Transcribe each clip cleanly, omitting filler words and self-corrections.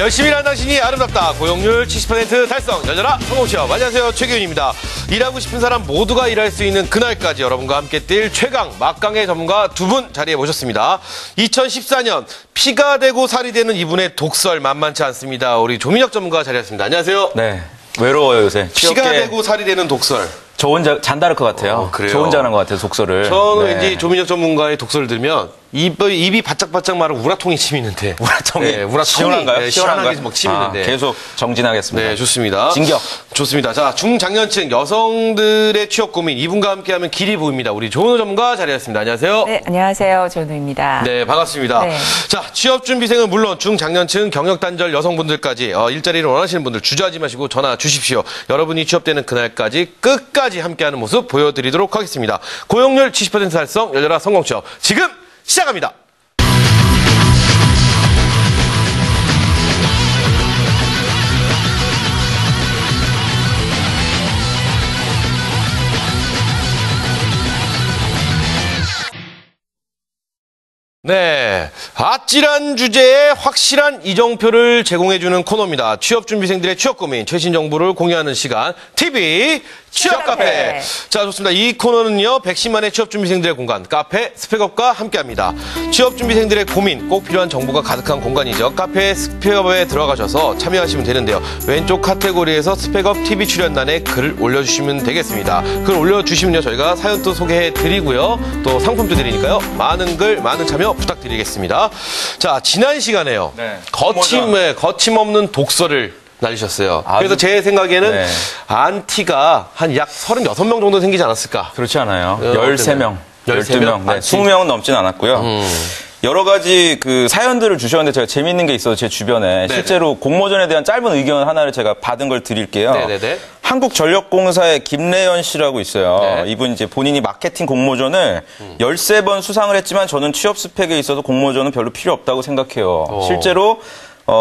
열심히 일하는 당신이 아름답다. 고용률 70% 달성. 열려라 성공 취업. 안녕하세요, 최규현입니다. 일하고 싶은 사람 모두가 일할 수 있는 그날까지 여러분과 함께 뛸 최강 막강의 전문가 두 분 자리에 모셨습니다. 2014년 피가 되고 살이 되는 이분의 독설 만만치 않습니다. 우리 조민혁 전문가 자리했습니다. 안녕하세요. 네, 외로워요 요새. 피가 되고 살이 되는 독설. 저 혼자 잔다르크 같아요. 그래요? 저 혼자 하는 것 같아요, 독설을. 저는 네. 왠지 조민혁 전문가의 독설을 들으면 입이 바짝바짝 마른 우라통이 치미는데. 우라통이? 네, 우라통이. 시원한가요? 네, 시원하게 막 치미는데. 계속 정진하겠습니다. 네, 좋습니다. 진격. 좋습니다. 자, 중장년층 여성들의 취업 고민 이분과 함께하면 길이 보입니다. 우리 조은호 전문가 자리했습니다. 안녕하세요. 네, 안녕하세요. 조은호입니다. 네, 반갑습니다. 네. 자, 취업준비생은 물론 중장년층 경력단절 여성분들까지 일자리를 원하시는 분들 주저하지 마시고 전화 주십시오. 여러분이 취업되는 그날까지 끝까지 함께하는 모습 보여드리도록 하겠습니다. 고용률 70% 달성, 열려라 성공취업. 지금 시작합니다. 네, 아찔한 주제에 확실한 이정표를 제공해주는 코너입니다. 취업준비생들의 취업 고민, 최신 정보를 공유하는 시간, TV 취업 카페. 자, 좋습니다. 이 코너는요, 110만의 취업준비생들의 공간, 카페 스펙업과 함께합니다. 취업준비생들의 고민, 꼭 필요한 정보가 가득한 공간이죠. 카페 스펙업에 들어가셔서 참여하시면 되는데요. 왼쪽 카테고리에서 스펙업 TV 출연란에 글을 올려주시면 되겠습니다. 글 올려주시면요, 저희가 사연도 소개해드리고요, 또 상품도 드리니까요, 많은 글, 많은 참여 부탁드리겠습니다. 자, 지난 시간에요. 네. 거침없는 독설을 날리셨어요. 그래서 제 생각에는 네. 안티가 한 약 36명 정도 생기지 않았을까? 그렇지 않아요. 13명. 13명? 네, 20명은 넘진 않았고요. 여러 가지 그 사연들을 주셨는데 제가 재밌는 게 있어서 제 주변에 네네. 실제로 공모전에 대한 짧은 의견 하나를 제가 받은 걸 드릴게요. 네네네. 한국전력공사의 김래연 씨라고 있어요. 네. 이분 이제 본인이 마케팅 공모전을 13번 수상을 했지만 저는 취업 스펙에 있어서 공모전은 별로 필요 없다고 생각해요. 실제로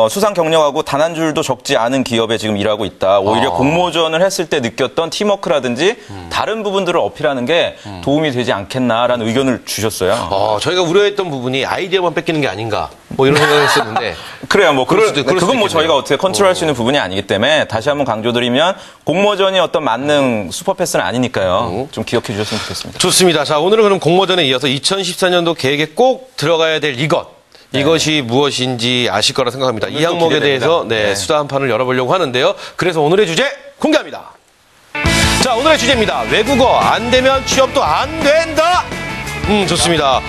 수상 경력하고 단 한 줄도 적지 않은 기업에 지금 일하고 있다. 오히려 공모전을 했을 때 느꼈던 팀워크라든지 다른 부분들을 어필하는 게 도움이 되지 않겠나라는 의견을 주셨어요. 저희가 우려했던 부분이 아이디어만 뺏기는 게 아닌가, 뭐 이런 생각을 했었는데. 그래요. 뭐 그럴 수도 그건 뭐 있겠네요. 저희가 어떻게 컨트롤할 수 있는 부분이 아니기 때문에 다시 한번 강조드리면 공모전이 어떤 만능 슈퍼패스는 아니니까요. 좀 기억해 주셨으면 좋겠습니다. 좋습니다. 자, 오늘은 그럼 공모전에 이어서 2014년도 계획에 꼭 들어가야 될 이것. 네. 이것이 무엇인지 아실 거라 생각합니다. 이 항목에 기대됩니다. 대해서 네. 수다 한 판을 열어보려고 하는데요. 그래서 오늘의 주제 공개합니다. 자, 오늘의 주제입니다. 외국어 안 되면 취업도 안 된다. 좋습니다.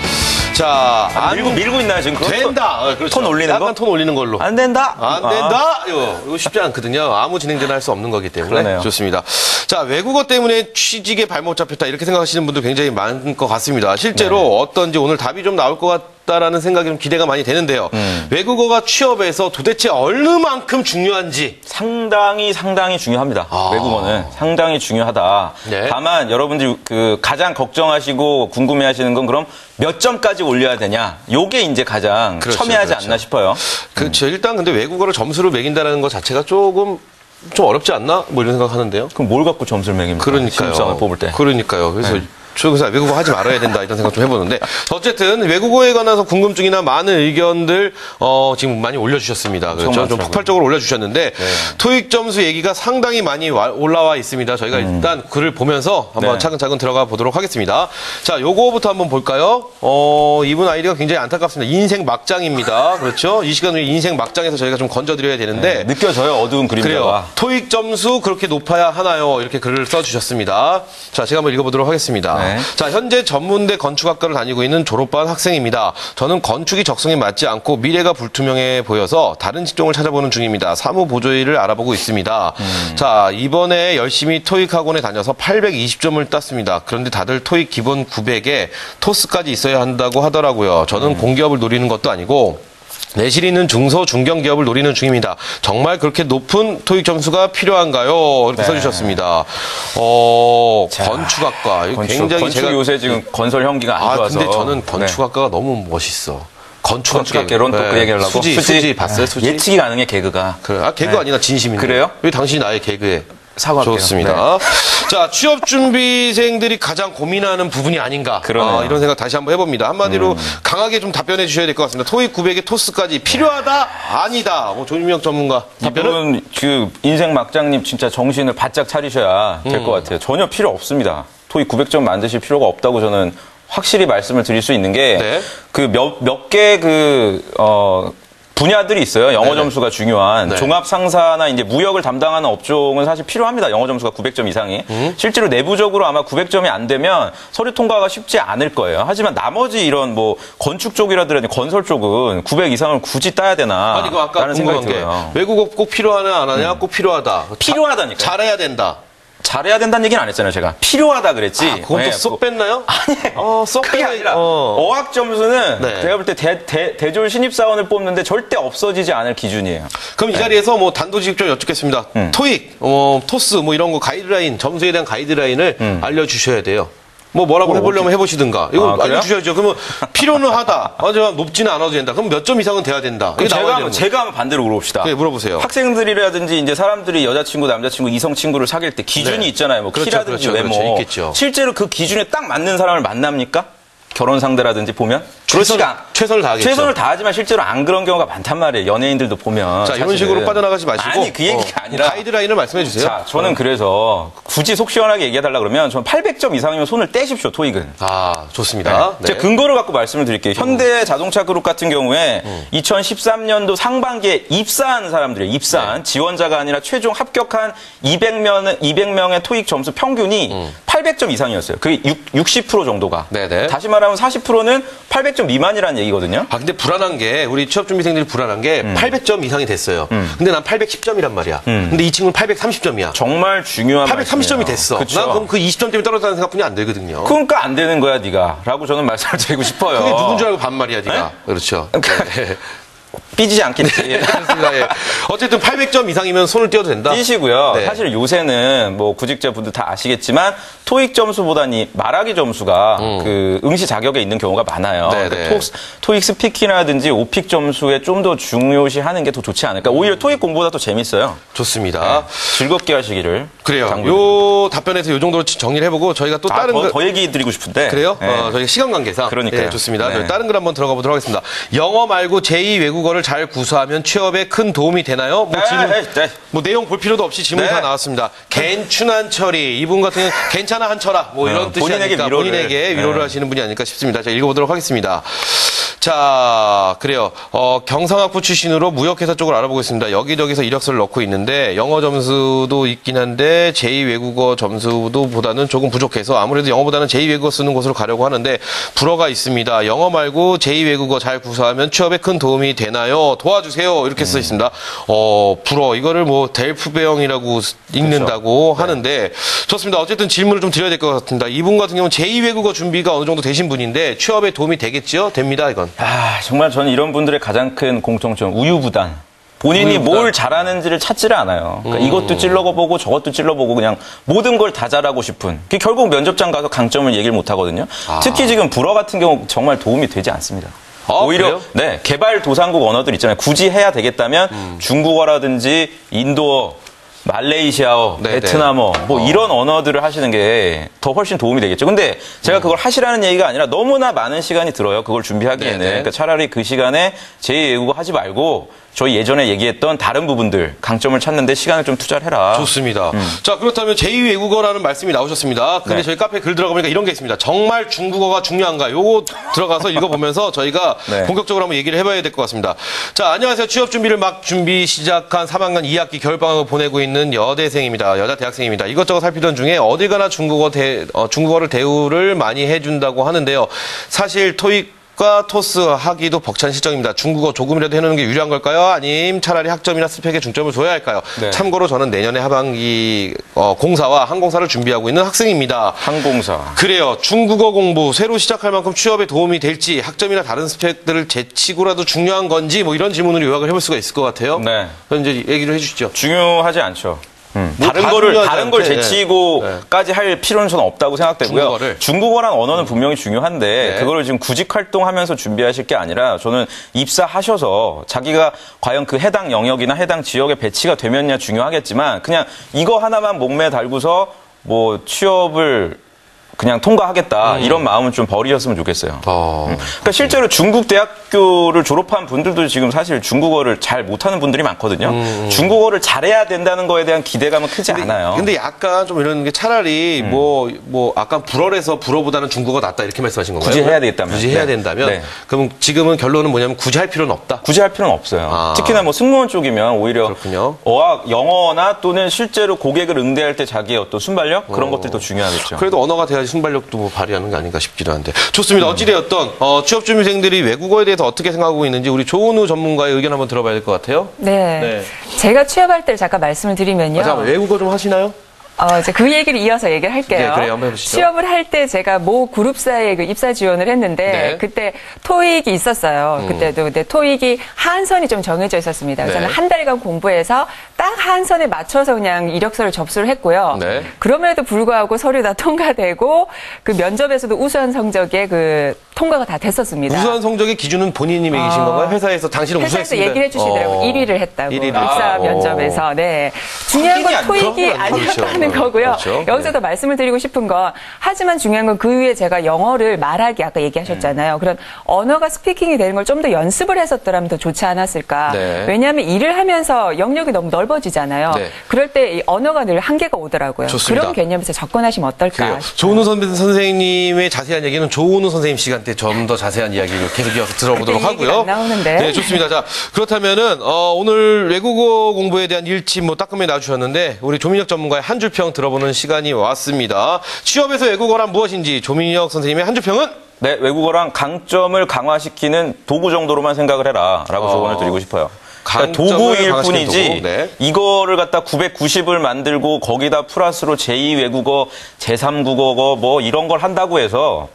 자, 밀고 있나요 지금? 그거? 된다. 그렇죠. 톤 올리는 거? 약간 톤 올리는 걸로. 안 된다. 안 된다? 이거 쉽지 않거든요. 아무 진행자는 할 수 없는 거기 때문에. 그러네요. 좋습니다. 자, 외국어 때문에 취직에 발목 잡혔다. 이렇게 생각하시는 분들 굉장히 많은 것 같습니다. 실제로 어떤지 오늘 답이 좀 나올 것 같다라는 생각이 좀 기대가 많이 되는데요. 외국어가 취업에서 도대체 얼마만큼 중요한지. 상당히 중요합니다. 외국어는 상당히 중요하다. 네. 다만 여러분들이 그 가장 걱정하시고 궁금해하시는 건 그럼 몇 점까지 올려야 되냐? 요게 이제 가장 그렇죠, 첨예하지 그렇죠. 않나 싶어요. 그렇죠. 일단 근데 외국어를 점수로 매긴다는 것 자체가 조금 좀 어렵지 않나? 뭐 이런 생각하는데요. 그럼 뭘 갖고 점수를 매깁니까? 그러니까요. 신입사원을 뽑을 때. 그러니까요. 그래서 그래서 외국어 하지 말아야 된다 이런 생각 좀 해보는데 어쨌든 외국어에 관해서 궁금증이나 많은 의견들 지금 많이 올려주셨습니다. 그렇죠? 좀 폭발적으로 올려주셨는데 토익 점수 얘기가 상당히 많이 올라와 있습니다. 저희가 일단 글을 보면서 한번 차근차근 들어가 보도록 하겠습니다. 자, 요거부터 한번 볼까요? 이분 아이디가 굉장히 안타깝습니다. 인생 막장입니다. 그렇죠? 이 시간 후에 인생 막장에서 저희가 좀 건져드려야 되는데 느껴져요, 어두운 그림자가. 그래요. 토익 점수 그렇게 높아야 하나요? 이렇게 글을 써주셨습니다. 자, 제가 한번 읽어보도록 하겠습니다. 자, 현재 전문대 건축학과를 다니고 있는 졸업반 학생입니다. 저는 건축이 적성에 맞지 않고 미래가 불투명해 보여서 다른 직종을 찾아보는 중입니다. 사무 보조일을 알아보고 있습니다. 자, 이번에 열심히 토익 학원에 다녀서 820점을 땄습니다. 그런데 다들 토익 기본 900에 토스까지 있어야 한다고 하더라고요. 저는 공기업을 노리는 것도 아니고 내실 있는 중소 중견기업을 노리는 중입니다. 정말 그렇게 높은 토익 점수가 필요한가요? 이렇게 써주셨습니다. 건축학과. 굉장히 건축 요새 지금 건설 현기가 안 좋아서. 근데 저는 건축학과가 너무 멋있어. 건축학개론 또 그 얘기를 하려고? 수지 봤어요? 수지? 예측이 가능해, 개그가. 그래. 개그 아니라 진심인데. 그래요? 왜 당신이 나의 개그에? 사과할게요. 좋습니다. 자, 취업준비생들이 가장 고민하는 부분이 아닌가. 그러네요. 이런 생각 다시 한번 해봅니다. 한마디로 강하게 좀 답변해 주셔야 될 것 같습니다. 토익 900에 토스까지 필요하다? 아니다. 조민혁 전문가. 답변은? 이분 그 인생 막장님 진짜 정신을 바짝 차리셔야 될 것 같아요. 전혀 필요 없습니다. 토익 900점 만드실 필요가 없다고 저는 확실히 말씀을 드릴 수 있는 게 네. 그 몇 개 분야들이 있어요. 영어 네네. 점수가 중요한 네. 종합 상사나 이제 무역을 담당하는 업종은 사실 필요합니다. 영어 점수가 900점 이상이. 실제로 내부적으로 아마 900점이 안 되면 서류 통과가 쉽지 않을 거예요. 하지만 나머지 이런 뭐 건축 쪽이라든지 건설 쪽은 900 이상을 굳이 따야 되나? 아니, 그 아까 라는 생각이 궁금한 게 들어요. 외국어 꼭 필요하냐 안 하냐? 꼭 필요하다. 필요하다니까요. 잘해야 된다. 잘해야 된다는 얘기는 안 했잖아요, 제가. 필요하다 그랬지. 그건 또 쏙 뺐나요? 아니에요. 쏙 그게 빼- 아니라 어. 어학 점수는 네. 제가 볼 때 대졸 신입사원을 뽑는데 절대 없어지지 않을 기준이에요. 그럼 이 자리에서 뭐 단도직입적으로 여쭙겠습니다. 토익, 토스 뭐 이런 거 가이드라인, 점수에 대한 가이드라인을 알려주셔야 돼요. 뭐라고 해보려면 해보시든가. 이거 아, 그래요? 알려주셔야죠. 그러면 필요는 하다. 하지만 높지는 않아도 된다. 그럼 몇 점 이상은 돼야 된다. 이게 나와야 되는 거예요. 제가 한번 반대로 물어봅시다. 네, 물어보세요. 학생들이라든지 이제 사람들이 여자친구, 남자친구, 이성 친구를 사귈 때 기준이 네. 있잖아요. 뭐 그렇죠, 키라든지 그렇죠, 외모. 그렇죠. 있겠죠. 실제로 그 기준에 딱 맞는 사람을 만납니까? 결혼 상대라든지 보면? 그렇지가 최선을 다하겠죠. 최선을 다하지만 실제로 안 그런 경우가 많단 말이에요. 연예인들도 보면. 자, 이런 사실은. 식으로 빠져나가지 마시고. 아니, 그 얘기가 아니라. 가이드라인을 말씀해 주세요. 자, 저는 그래서 굳이 속 시원하게 얘기해달라 그러면 저는 800점 이상이면 손을 떼십시오, 토익은. 아, 좋습니다. 네. 제가 근거를 갖고 말씀을 드릴게요. 현대 자동차 그룹 같은 경우에 2013년도 상반기에 입사한 사람들이에요. 입사한 지원자가 아니라 최종 합격한 200명의 토익 점수 평균이 800점 이상이었어요. 그게 60% 정도가. 네네. 다시 말하면 40%는 800점 미만이라는 얘기거든요. 근데 불안한 게, 우리 취업준비생들이 불안한 게 800점 이상이 됐어요. 근데 난 810점이란 말이야. 근데 이 친구는 830점이야. 정말 중요한 830점이 됐어. 그쵸? 난 그럼 그 20점 때문에 떨어졌다는 생각뿐이 안 들거든요. 그러니까 안 되는 거야, 네가. 라고 저는 말씀을 드리고 싶어요. 그게 누군 줄 알고 반말이야, 네가. 그렇죠. 네. 삐지지 않겠지. 그렇습니다. 예. 어쨌든 800점 이상이면 손을 떼어도 된다. 띄시고요. 네. 사실 요새는 뭐 구직자분들 다 아시겠지만 토익 점수보다는 말하기 점수가 그 응시 자격에 있는 경우가 많아요. 네, 그러니까 네. 토익 스피킹이라든지 오픽 점수에 좀 더 중요시하는 게 더 좋지 않을까. 오히려 토익 공부보다 더 재밌어요. 좋습니다. 즐겁게 하시기를. 그래요. 당부드립니다. 요 답변에서 요 정도로 정리를 해보고 저희가 또 다른 더 얘기 드리고 싶은데. 그래요? 네. 저희 시간 관계상. 그러니까요. 네, 좋습니다. 네. 저희 다른 글 한번 들어가 보도록 하겠습니다. 영어 말고 제2 외국어를 잘 구사하면 취업에 큰 도움이 되나요? 뭐 질문, 네. 뭐 내용 볼 필요도 없이 질문 다 네. 나왔습니다. 괜춘한 처리. 이분 같은 경우는 괜찮아 한철아. 뭐 이런 뜻이 본인에게 아닐까. 위로를. 본인에게 위로를 네. 하시는 분이 아닐까 싶습니다. 자, 읽어보도록 하겠습니다. 자, 그래요. 경상학부 출신으로 무역회사 쪽을 알아보겠습니다. 여기저기서 이력서를 넣고 있는데 영어 점수도 있긴 한데 제2 외국어 점수도 보다는 조금 부족해서 아무래도 영어보다는 제2 외국어 쓰는 곳으로 가려고 하는데 불어가 있습니다. 영어 말고 제2 외국어 잘 구사하면 취업에 큰 도움이 되나요? 도와주세요. 이렇게 써 있습니다. 불어 이거를 뭐 델프베형이라고 읽는다고 하는데 좋습니다. 어쨌든 질문을 좀 드려야 될 것 같습니다. 이분 같은 경우는 제2 외국어 준비가 어느 정도 되신 분인데 취업에 도움이 되겠죠? 됩니다. 이건. 정말 저는 이런 분들의 가장 큰 공통점, 우유부단. 본인이 우유부단. 뭘 잘하는지를 찾지를 않아요. 그러니까 이것도 찔러보고 저것도 찔러보고 그냥 모든 걸 다 잘하고 싶은. 그게 결국 면접장 가서 강점을 얘기를 못 하거든요. 특히 지금 불어 같은 경우 정말 도움이 되지 않습니다. 오히려 그래요? 네, 개발도상국 언어들 있잖아요. 굳이 해야 되겠다면 중국어라든지 인도어, 말레이시아어, 네네. 베트남어 뭐 이런 언어들을 하시는 게 더 훨씬 도움이 되겠죠. 근데 제가 그걸 하시라는 얘기가 아니라 너무나 많은 시간이 들어요. 그걸 준비하기에는. 네네. 그러니까 차라리 그 시간에 제2외국어 하지 말고 저희 예전에 얘기했던 다른 부분들 강점을 찾는데 시간을 좀 투자를 해라. 좋습니다. 자, 그렇다면 제2 외국어라는 말씀이 나오셨습니다. 근데 네. 저희 카페 글 들어가보니까 이런 게 있습니다. 정말 중국어가 중요한가? 요거 들어가서 읽어보면서 저희가 네. 본격적으로 한번 얘기를 해봐야 될 것 같습니다. 자, 안녕하세요. 취업 준비를 막 준비 시작한 3학년 2학기 겨울방학을 보내고 있는 여대생입니다. 여자 대학생입니다. 이것저것 살피던 중에 어딜 가나 중국어를 대우를 많이 해준다고 하는데요. 사실 토익과 토스 하기도 벅찬 실정입니다. 중국어 조금이라도 해놓는 게 유리한 걸까요? 아님 차라리 학점이나 스펙에 중점을 둬야 할까요? 네. 참고로 저는 내년에 하반기 공사와 항공사를 준비하고 있는 학생입니다. 항공사. 그래요. 중국어 공부 새로 시작할 만큼 취업에 도움이 될지 학점이나 다른 스펙들을 제치고라도 중요한 건지 뭐 이런 질문으로 요약을 해볼 수가 있을 것 같아요. 네. 그럼 이제 얘기를 해주시죠. 중요하지 않죠. 뭐 다른 걸 제치고까지 할 필요는 저는 없다고 생각되고요. 중국어란 언어는 분명히 중요한데 그거를 지금 구직 활동하면서 준비하실 게 아니라 저는 입사하셔서 자기가 과연 그 해당 영역이나 해당 지역에 배치가 되면야 중요하겠지만 그냥 이거 하나만 목매에 달고서 뭐 취업을 그냥 통과하겠다 이런 마음은 좀 버리셨으면 좋겠어요. 그러니까 실제로 중국 대학교를 졸업한 분들도 지금 사실 중국어를 잘 못하는 분들이 많거든요. 중국어를 잘해야 된다는 거에 대한 기대감은 크지 않아요. 근데 약간 좀 이런 게 차라리 약간 불어래서 불어보다는 중국어 낫다 이렇게 말씀하신 건가요? 굳이 해야 되겠다면. 굳이 해야 된다면 네. 그럼 지금은 결론은 뭐냐면 굳이 할 필요는 없다. 굳이 할 필요는 없어요. 특히나 뭐 승무원 쪽이면 오히려 그렇군요. 어학, 영어나 또는 실제로 고객을 응대할 때 자기의 어떤 순발력 그런 것들이 더 중요하겠죠. 그래도 언어가 돼야지 순발력도 뭐 발휘하는 게 아닌가 싶기도 한데. 좋습니다. 어찌되었던 취업준비생들이 외국어에 대해서 어떻게 생각하고 있는지 우리 조은우 전문가의 의견 한번 들어봐야 될 것 같아요. 네. 제가 취업할 때를 잠깐 말씀을 드리면요. 잠깐만, 외국어 좀 하시나요? 이제 그 얘기를 이어서 얘기를 할게요. 네, 그래요. 한번 해보시죠. 취업을 할 때 제가 모 그룹사에 그 입사 지원을 했는데 네. 그때 토익이 있었어요. 그때도 근데 토익이 한선이 좀 정해져 있었습니다. 그래서 네. 저는 한 달간 공부해서 딱 한선에 맞춰서 그냥 이력서를 접수를 했고요. 네. 그럼에도 불구하고 서류 다 통과되고 그 면접에서도 우수한 성적에 그 통과가 다 됐었습니다. 우수한 성적의 기준은 본인이 매기신 건가요? 회사에서 당신은 회사에서 우수했습니다. 얘기를 해주시더라고요. 1위를 했다고. 1위를 입사 면접에서. 네. 중요한 건 토익이 아니었다는 거고요. 그렇죠. 여기서 더 말씀을 드리고 싶은 건 하지만 중요한 건 그 위에 제가 영어를 말하기 아까 얘기하셨잖아요. 그런 언어가 스피킹이 되는 걸 좀 더 연습을 했었더라면 더 좋지 않았을까. 네. 왜냐하면 일을 하면서 영역이 너무 넓어지잖아요. 네. 그럴 때 이 언어가 늘 한계가 오더라고요. 좋습니다. 그런 개념에서 접근하시면 어떨까. 그래요. 조은우 선생님의 자세한 얘기는 조은우 선생님 시간 때 좀 더 자세한 이야기를 계속 이어서 들어보도록 그때 얘기가 하고요. 안 나오는데. 네, 좋습니다. 자, 그렇다면은 오늘 외국어 공부에 대한 일침 따끔히 놔주셨는데 우리 조민혁 전문가의 한 줄평 들어보는 시간이 왔습니다. 취업에서 외국어란 무엇인지 조민혁 선생님의 한 줄평은? 네, 외국어랑 강점을 강화시키는 도구 정도로만 생각을 해라라고 조언을 드리고 싶어요. 그러니까 도구일 뿐이지 도구. 네. 이거를 갖다 990을 만들고 거기다 플러스로 제2 외국어, 제3 국어고 뭐 이런 걸 한다고 해서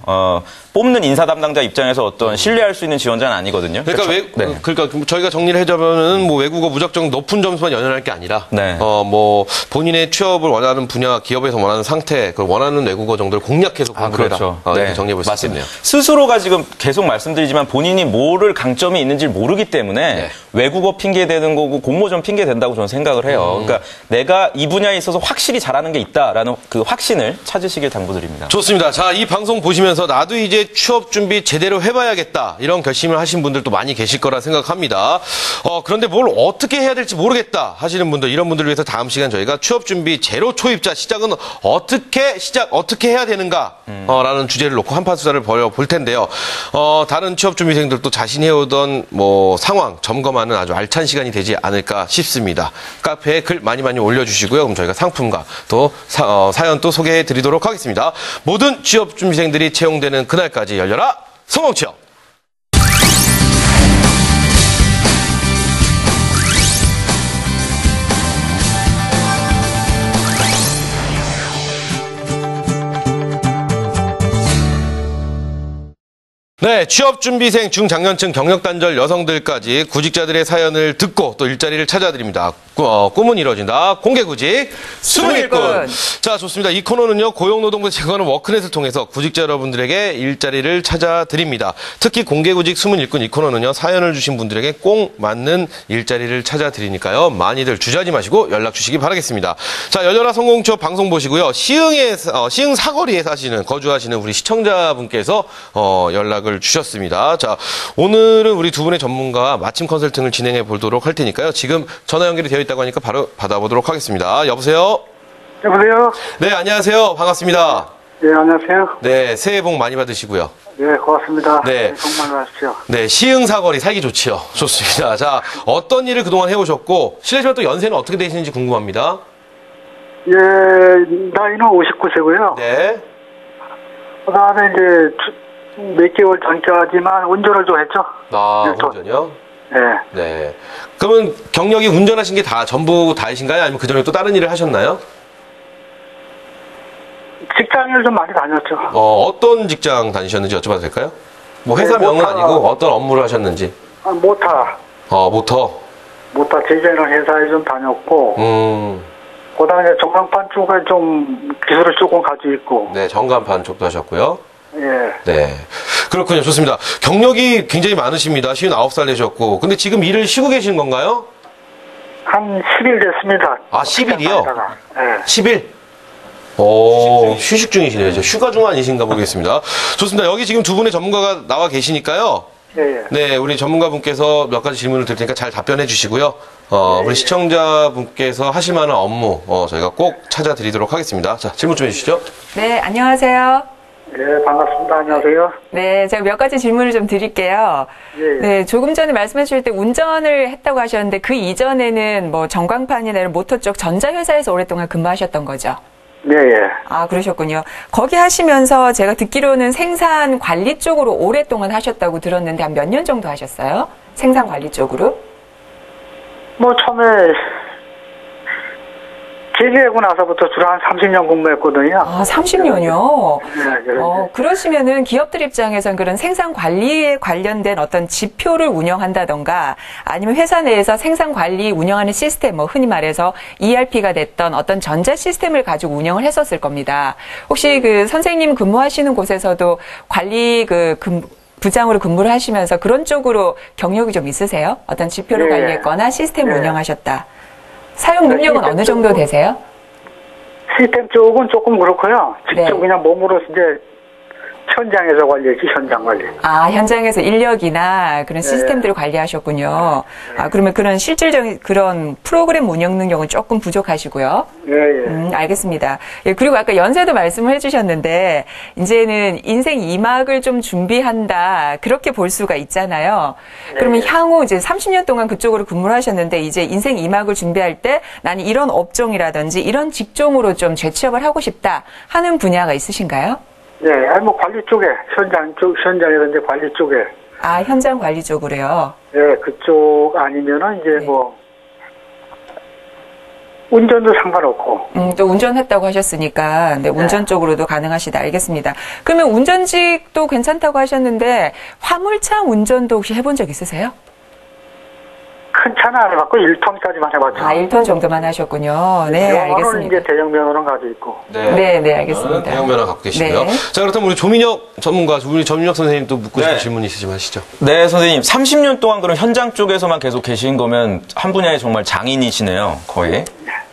뽑는 인사 담당자 입장에서 어떤 신뢰할 수 있는 지원자는 아니거든요. 그러니까 그러니까 저희가 정리를 해자면은 뭐 외국어 무작정 높은 점수만 연연할 게 아니라 네. 뭐 본인의 취업을 원하는 분야, 기업에서 원하는 상태, 그 원하는 외국어 정도를 공략해서 공부를 해라. 그렇죠. 이렇게 정리해 볼 수 있겠네요. 스스로가 지금 계속 말씀드리지만 본인이 뭐를 강점이 있는지 모르기 때문에 네. 외국어 핑계 대는 거고 공모전 핑계 된다고 저는 생각을 해요. 그러니까 내가 이 분야에 있어서 확실히 잘하는 게 있다라는 그 확신을 찾으시길 당부드립니다. 좋습니다. 자, 이 방송 보시면서 나도 이제 취업 준비 제대로 해봐야겠다 이런 결심을 하신 분들도 많이 계실 거라 생각합니다. 그런데 뭘 어떻게 해야 될지 모르겠다 하시는 분들, 이런 분들을 위해서 다음 시간 저희가 취업 준비 제로 초입자 시작은 어떻게 해야 되는가 라는 주제를 놓고 한판 수사를 벌여볼 텐데요. 다른 취업 준비생들도 자신이 해오던 뭐 상황 점검하는 아주 알찬 시간이 되지 않을까 싶습니다. 카페에 글 많이 올려주시고요. 그럼 저희가 상품과 또 사연 또 소개해 드리도록 하겠습니다. 모든 취업 준비생들이 채용되는 그날까지 열려라 성공 취업! 네, 취업준비생, 중장년층, 경력단절 여성들까지 구직자들의 사연을 듣고 또 일자리를 찾아드립니다. 꿈은 이루어진다. 공개구직 수능일꾼. 자, 좋습니다. 이 코너는요, 고용노동부에서 제공하는 워크넷을 통해서 구직자 여러분들에게 일자리를 찾아드립니다. 특히 공개구직 수문일꾼 이 코너는요, 사연을 주신 분들에게 꼭 맞는 일자리를 찾아드리니까요, 많이들 주저하지 마시고 연락 주시기 바라겠습니다. 자, 열려라 성공취업 방송 보시고요, 시흥 사거리에 거주하시는 우리 시청자분께서 연락을 주셨습니다. 자, 오늘은 우리 두 분의 전문가와 맞춤 컨설팅을 진행해 보도록 할 테니까요. 지금 전화 연결이 되어 있다고 하니까 바로 받아보도록 하겠습니다. 여보세요? 여보세요? 네, 안녕하세요. 반갑습니다. 네, 안녕하세요. 네, 새해 복 많이 받으시고요. 네, 고맙습니다. 네. 정말 하십시오. 네, 시흥 사거리 살기 좋지요. 좋습니다. 자, 어떤 일을 그동안 해오셨고, 실례지만 또 연세는 어떻게 되시는지 궁금합니다. 예, 나이는 59세고요. 네. 그다음에 이제 몇 개월 전까지만 운전을 좀 했죠. 아, 네, 운전이요? 네. 네. 그러면 경력이 운전하신 게 전부 다이신가요? 아니면 그전에 또 다른 일을 하셨나요? 직장을 좀 많이 다녔죠. 어떤 직장 다니셨는지 여쭤봐도 될까요? 뭐 회사 네, 명은 모타. 아니고 어떤 업무를 하셨는지. 모타 모터. 디자이너 회사에 좀 다녔고, 그다음에 전광판 쪽에 좀 기술을 조금 가지고 있고. 네, 전간판 쪽도 하셨고요. 예. 네. 그렇군요. 좋습니다. 경력이 굉장히 많으십니다. 59살 되셨고. 근데 지금 일을 쉬고 계신 건가요? 한 10일 됐습니다. 아, 10일이요? 예. 10일? 휴식 중이시네요. 이제 휴가 중 아니신가 보겠습니다. 좋습니다. 여기 지금 두 분의 전문가가 나와 계시니까요. 예, 예. 네, 우리 전문가분께서 몇 가지 질문을 드릴 테니까 잘 답변해 주시고요. 우리 시청자분께서 하실 만한 업무, 저희가 꼭 찾아드리도록 하겠습니다. 자, 질문 좀 해주시죠. 네, 안녕하세요. 예, 반갑습니다. 안녕하세요. 네, 제가 몇 가지 질문을 좀 드릴게요. 예, 예. 네, 조금 전에 말씀해 주실 때 운전을 했다고 하셨는데 그 이전에는 뭐 전광판이나 이런 모터 쪽 전자회사에서 오랫동안 근무하셨던 거죠? 네, 예. 아, 그러셨군요. 거기 하시면서 제가 듣기로는 생산 관리 쪽으로 오랫동안 하셨다고 들었는데 한 몇 년 정도 하셨어요? 생산 관리 쪽으로? 뭐 처음에 제기하고 나서부터 주로 한 30년 근무했거든요. 아, 30년이요? 네, 네. 그러시면은 기업들 입장에선 그런 생산 관리에 관련된 어떤 지표를 운영한다던가 아니면 회사 내에서 생산 관리 운영하는 시스템, 뭐 흔히 말해서 ERP가 됐던 어떤 전자 시스템을 가지고 운영을 했었을 겁니다. 혹시 그 선생님 근무하시는 곳에서도 관리 부장으로 근무를 하시면서 그런 쪽으로 경력이 좀 있으세요? 어떤 지표를 네. 관리했거나 시스템을 네. 운영하셨다. 사용 능력은 어느 정도 되세요? 시스템 쪽은 조금 그렇고요. 직접 네. 그냥 몸으로 이제 현장에서 관리했지, 현장 관리. 아, 현장에서 인력이나 그런 시스템들을 관리하셨군요. 아, 그러면 그런 실질적인 그런 프로그램 운영 능력은 조금 부족하시고요. 예, 예. 알겠습니다. 예, 그리고 아까 연세도 말씀을 해주셨는데, 이제는 인생 2막을 좀 준비한다. 그렇게 볼 수가 있잖아요. 그러면 향후 이제 30년 동안 그쪽으로 근무를 하셨는데, 이제 인생 2막을 준비할 때 나는 이런 업종이라든지 이런 직종으로 좀 재취업을 하고 싶다 하는 분야가 있으신가요? 네, 아니 뭐 관리 쪽에, 현장에서 이제 관리 쪽에. 아, 현장 관리 쪽으로요. 예, 그쪽 아니면은 이제 네. 뭐, 운전도 상관없고. 또 운전했다고 하셨으니까, 네, 운전 쪽으로도 가능하시다. 알겠습니다. 그러면 운전직도 괜찮다고 하셨는데, 화물차 운전도 혹시 해본 적 있으세요? 큰 차는 안 해봤고, 1톤까지만 해봤죠. 아, 1톤 정도만 하셨군요. 네, 면허는 알겠습니다. 이제 대형 면허는 가지고 있고. 네, 알겠습니다. 대형 면허 갖고 계시고요. 네. 자, 그렇다면 우리 조민혁 전문가, 우리 조민혁 선생님 또 묻고 싶은 네. 질문 있으시면 하시죠. 네, 선생님. 30년 동안 그럼 현장 쪽에서만 계속 계신 거면 한 분야에 정말 장인이시네요, 거의.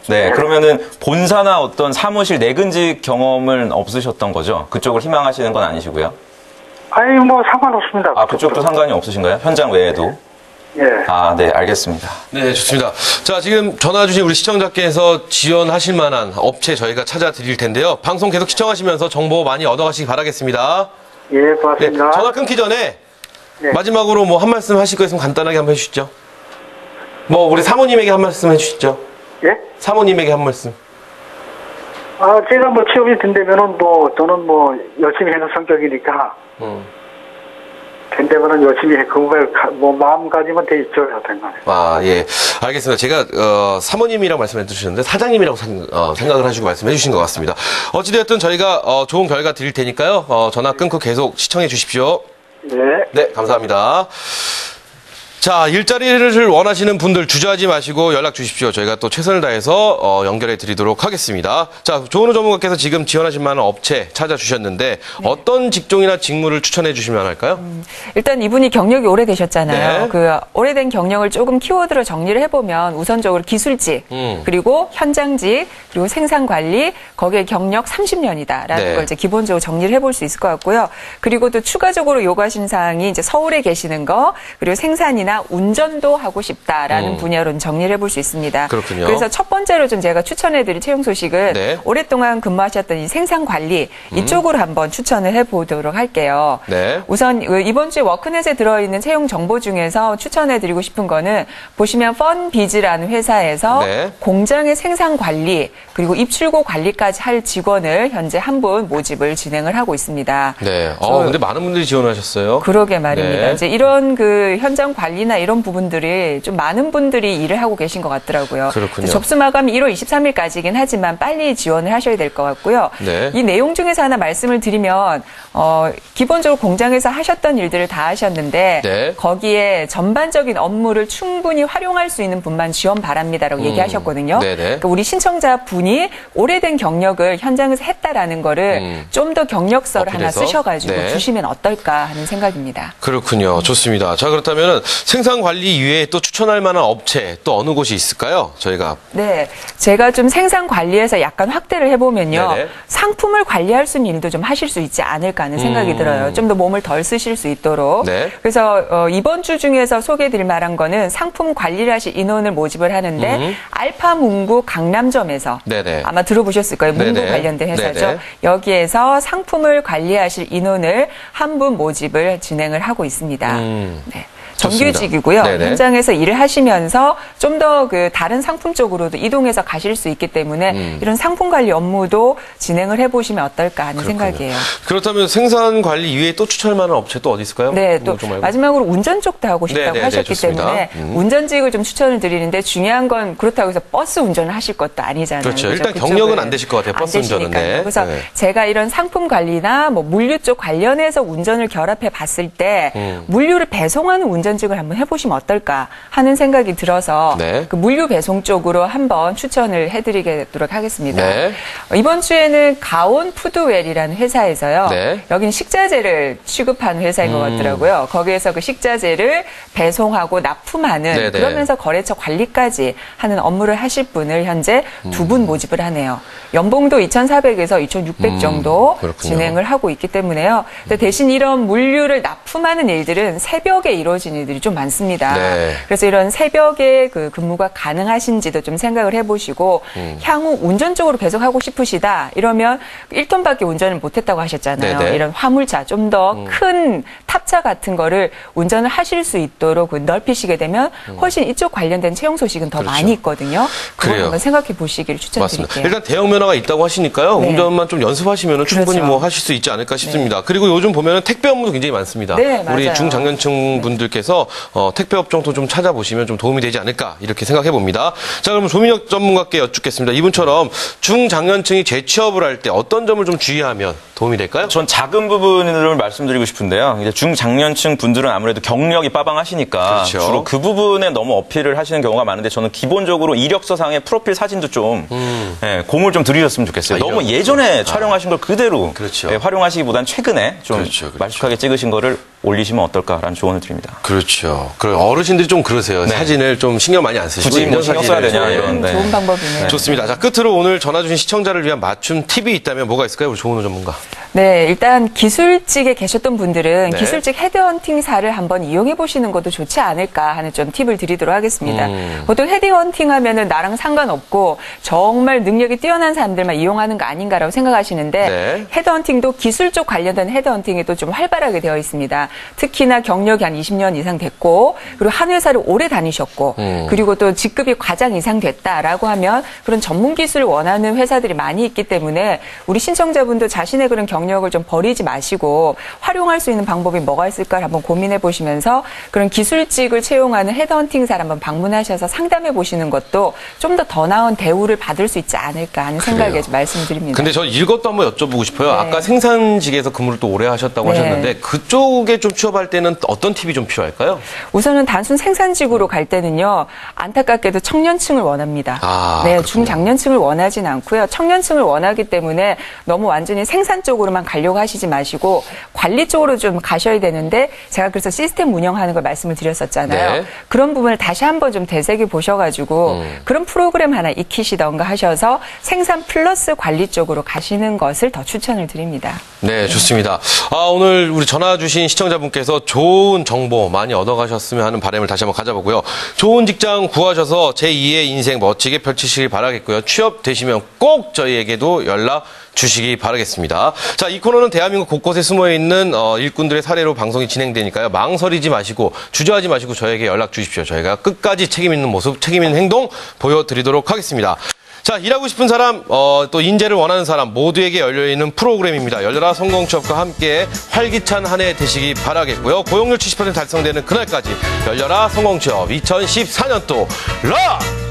네, 그러면은 본사나 어떤 사무실 내근직 경험은 없으셨던 거죠? 그쪽을 희망하시는 건 아니시고요? 아니, 뭐 상관없습니다. 아, 그쪽도 상관이 없으신가요? 현장 외에도? 예. 아, 네, 알겠습니다. 네, 좋습니다. 자, 지금 전화 주신 우리 시청자께서 지원하실 만한 업체 저희가 찾아드릴 텐데요. 방송 계속 시청하시면서 정보 많이 얻어가시기 바라겠습니다. 예, 네, 고맙습니다. 전화 끊기 전에 네. 마지막으로 뭐 한 말씀 하실 거 있으면 간단하게 한번 해주시죠. 뭐 우리 사모님에게 한 말씀 해주시죠. 예? 사모님에게 한 말씀. 아, 제가 뭐 취업이 된다면은 뭐, 저는 뭐, 열심히 하는 성격이니까, 된다면은 열심히 해. 그거에 뭐, 마음가짐은 돼 있죠, 여튼 간에. 아, 예. 알겠습니다. 제가, 사모님이라고 말씀해 주셨는데, 사장님이라고 생각을 하시고 말씀해 주신 것 같습니다. 어찌되었든 저희가, 좋은 결과 드릴 테니까요. 전화 끊고 계속 시청해 주십시오. 예. 네, 감사합니다. 자, 일자리를 원하시는 분들 주저하지 마시고 연락 주십시오. 저희가 또 최선을 다해서 연결해 드리도록 하겠습니다. 자, 조은우 전문가께서 지금 지원하실 만한 업체 찾아주셨는데 어떤 직종이나 직무를 추천해 주시면 할까요? 일단 이분이 경력이 오래되셨잖아요. 네. 그 오래된 경력을 조금 키워드로 정리를 해보면 우선적으로 기술직, 그리고 현장직, 그리고 생산관리, 거기에 경력 30년이다라는 네. 걸 이제 기본적으로 정리를 해볼 수 있을 것 같고요. 그리고 또 추가적으로 요구하시는 사항이 이제 서울에 계시는 거, 그리고 생산이나 운전도 하고 싶다라는 분야로 정리를 해볼 수 있습니다. 그렇군요. 그래서 첫 번째로 좀 제가 추천해드릴 채용 소식은 네. 오랫동안 근무하셨던 이 생산관리 이쪽으로 한번 추천을 해보도록 할게요. 네. 우선 이번 주에 워크넷에 들어있는 채용 정보 중에서 추천해드리고 싶은 거는 보시면 펀비즈라는 회사에서 네. 공장의 생산 관리 그리고 입출고 관리까지 할 직원을 현재 한 분 모집을 진행을 하고 있습니다. 네. 근데 많은 분들이 지원하셨어요. 그러게 말입니다. 네. 이제 이런 그 현장 관리나 관리나 이런 부분들이 좀 많은 분들이 일을 하고 계신 것 같더라고요. 그렇군요. 접수 마감이 1월 23일까지긴 하지만 빨리 지원을 하셔야 될 것 같고요. 네. 이 내용 중에서 하나 말씀을 드리면 기본적으로 공장에서 하셨던 일들을 다 하셨는데 네. 거기에 전반적인 업무를 충분히 활용할 수 있는 분만 지원 바랍니다라고 얘기하셨거든요. 네네. 그러니까 우리 신청자 분이 오래된 경력을 현장에서 했다라는 거를 좀 더 경력서를 하나 어필해서? 쓰셔가지고 네. 주시면 어떨까 하는 생각입니다. 그렇군요. 좋습니다. 자, 그렇다면 생산 관리 이외에 또 추천할 만한 업체 또 어느 곳이 있을까요? 저희가. 네, 제가 좀 생산 관리에서 약간 확대를 해보면요. 네네. 상품을 관리할 수 있는 일도 좀 하실 수 있지 않을까 하는 생각이 들어요. 좀 더 몸을 덜 쓰실 수 있도록. 네. 그래서 이번 주 중에서 소개해드릴 만한 거는 상품 관리를 하실 인원을 모집을 하는데 알파문구 강남점에서 네네. 아마 들어보셨을 거예요. 문구 네네. 관련된 회사죠. 네네. 여기에서 상품을 관리하실 인원을 한 분 모집을 진행을 하고 있습니다. 네. 정규직이고요. 네네. 현장에서 일을 하시면서 좀 더 그 다른 상품 쪽으로도 이동해서 가실 수 있기 때문에 이런 상품 관리 업무도 진행을 해보시면 어떨까 하는 그렇군요. 생각이에요. 그렇다면 생산 관리 이외에 또 추천할 만한 업체 또 어디 있을까요? 네, 또 좀 말고. 마지막으로 운전 쪽도 하고 싶다고 네네네, 하셨기 좋습니다. 때문에 운전직을 좀 추천을 드리는데 중요한 건 그렇다고 해서 버스 운전을 하실 것도 아니잖아요. 그렇죠. 일단 그쪽은 경력은 안 되실 것 같아요, 버스 안 되시니까요. 운전은. 네. 그래서 네. 제가 이런 상품 관리나 뭐 물류 쪽 관련해서 운전을 결합해 봤을 때 물류를 배송하는 운전직을 한번 해보시면 어떨까 하는 생각이 들어서 네. 그 물류 배송 쪽으로 한번 추천을 해드리도록 하겠습니다. 네. 이번 주에는 가온 푸드웰이라는 회사에서요. 네. 여기는 식자재를 취급하는 회사인 것 같더라고요. 거기에서 그 식자재를 배송하고 납품하는 네네. 그러면서 거래처 관리까지 하는 업무를 하실 분을 현재 두 분 모집을 하네요. 연봉도 2,400에서 2,600 정도 그렇군요. 진행을 하고 있기 때문에요. 근데 대신 이런 물류를 납품하는 일들은 새벽에 이루어지는 일들이 좀 많습니다. 네. 그래서 이런 새벽에 그 근무가 가능하신지도 좀 생각을 해보시고 향후 운전 쪽으로 계속 하고 싶으시다 이러면 1톤밖에 운전을 못했다고 하셨잖아요. 네네. 이런 화물차 좀 더 큰 탑차 같은 거를 운전을 하실 수 있도록 넓히시게 되면 훨씬 이쪽 관련된 채용 소식은 더 그렇죠. 많이 있거든요. 그걸 그래요. 한번 생각해 보시기를 맞습니다. 추천드릴게요. 일단 대형 면허가 있다고 하시니까요. 네. 운전만 좀 연습하시면 충분히 그렇죠. 뭐 하실 수 있지 않을까 싶습니다. 그리고 요즘 보면 택배 업무도 굉장히 많습니다. 네, 맞아요. 우리 중장년층 분들께서 택배 업종도 좀 찾아보시면 좀 도움이 되지 않을까 이렇게 생각해 봅니다. 자, 그러면 조민혁 전문가께 여쭙겠습니다. 이분처럼 중장년층이 재취업을 할 때 어떤 점을 좀 주의하면 도움이 될까요? 전 작은 부분을 말씀드리고 싶은데요. 이제 중장년층 분들은 아무래도 경력이 빠방하시니까 그렇죠. 주로 그 부분에 너무 어필을 하시는 경우가 많은데 저는 기본적으로 이력서상의 프로필 사진도 좀 공을 좀 들이셨으면 좋겠어요. 아, 너무 이력. 예전에 촬영하신 걸 그대로 그렇죠. 활용하시기보단 최근에 좀 그렇죠. 말쑥하게 찍으신 거를 올리시면 어떨까라는 조언을 드립니다. 그렇죠. 어르신들이 좀 그러세요. 네. 사진을 좀 신경 많이 안 쓰시고. 굳이 뭐 신경 써야 되냐 이런. 네. 좋은 방법이네요. 좋습니다. 자, 끝으로 오늘 전화 주신 시청자를 위한 맞춤 팁이 있다면 뭐가 있을까요? 우리 조은호 전문가. 네, 일단 기술직에 계셨던 분들은 네. 기술직 헤드헌팅사를 한번 이용해 보시는 것도 좋지 않을까 하는 좀 팁을 드리도록 하겠습니다. 보통 헤드헌팅 하면은 나랑 상관없고 정말 능력이 뛰어난 사람들만 이용하는 거 아닌가라고 생각하시는데 네. 헤드헌팅도 기술 쪽 관련된 헤드헌팅이 또 좀 활발하게 되어 있습니다. 특히나 경력이 한 20년 이상 됐고 그리고 한 회사를 오래 다니셨고 그리고 또 직급이 과장 이상 됐다라고 하면 그런 전문 기술을 원하는 회사들이 많이 있기 때문에 우리 신청자분도 자신의 그런 경력을 좀 버리지 마시고 활용할 수 있는 방법이 뭐가 있을까 한번 고민해 보시면서 그런 기술직을 채용하는 헤드헌팅사를 한번 방문하셔서 상담해 보시는 것도 좀 더 나은 대우를 받을 수 있지 않을까 하는 생각에 좀 말씀드립니다. 근데 저 이것도 한번 여쭤보고 싶어요. 네. 아까 생산직에서 근무를 또 오래 하셨다고 네. 하셨는데 그쪽에 좀 취업할 때는 어떤 팁이 좀 필요할까요? 우선은 단순 생산직으로 갈 때는요, 안타깝게도 청년층을 원합니다. 아, 네, 그렇군요. 중장년층을 원하진 않고요. 청년층을 원하기 때문에 너무 완전히 생산 쪽으로만 가려고 하시지 마시고 관리 쪽으로 좀 가셔야 되는데 제가 그래서 시스템 운영하는 걸 말씀을 드렸었잖아요. 네. 그런 부분을 다시 한번 좀 되새겨 보셔가지고 그런 프로그램 하나 익히시던가 하셔서 생산 플러스 관리 쪽으로 가시는 것을 더 추천을 드립니다. 네, 좋습니다. 오늘 우리 전화 주신 시청자분께서 좋은 정보 많이 얻어가셨으면 하는 바람을 다시 한번 가져보고요. 좋은 직장 구하셔서 제2의 인생 멋지게 펼치시길 바라겠고요. 취업되시면 꼭 저희에게도 연락 주시기 바라겠습니다. 자, 이 코너는 대한민국 곳곳에 숨어있는 일꾼들의 사례로 방송이 진행되니까요. 망설이지 마시고 주저하지 마시고 저에게 연락 주십시오. 저희가 끝까지 책임 있는 모습, 책임 있는 행동 보여드리도록 하겠습니다. 자, 일하고 싶은 사람, 또 인재를 원하는 사람 모두에게 열려있는 프로그램입니다. 열려라 성공취업과 함께 활기찬 한 해 되시기 바라겠고요. 고용률 70% 달성되는 그날까지 열려라 성공취업 2014년도 락!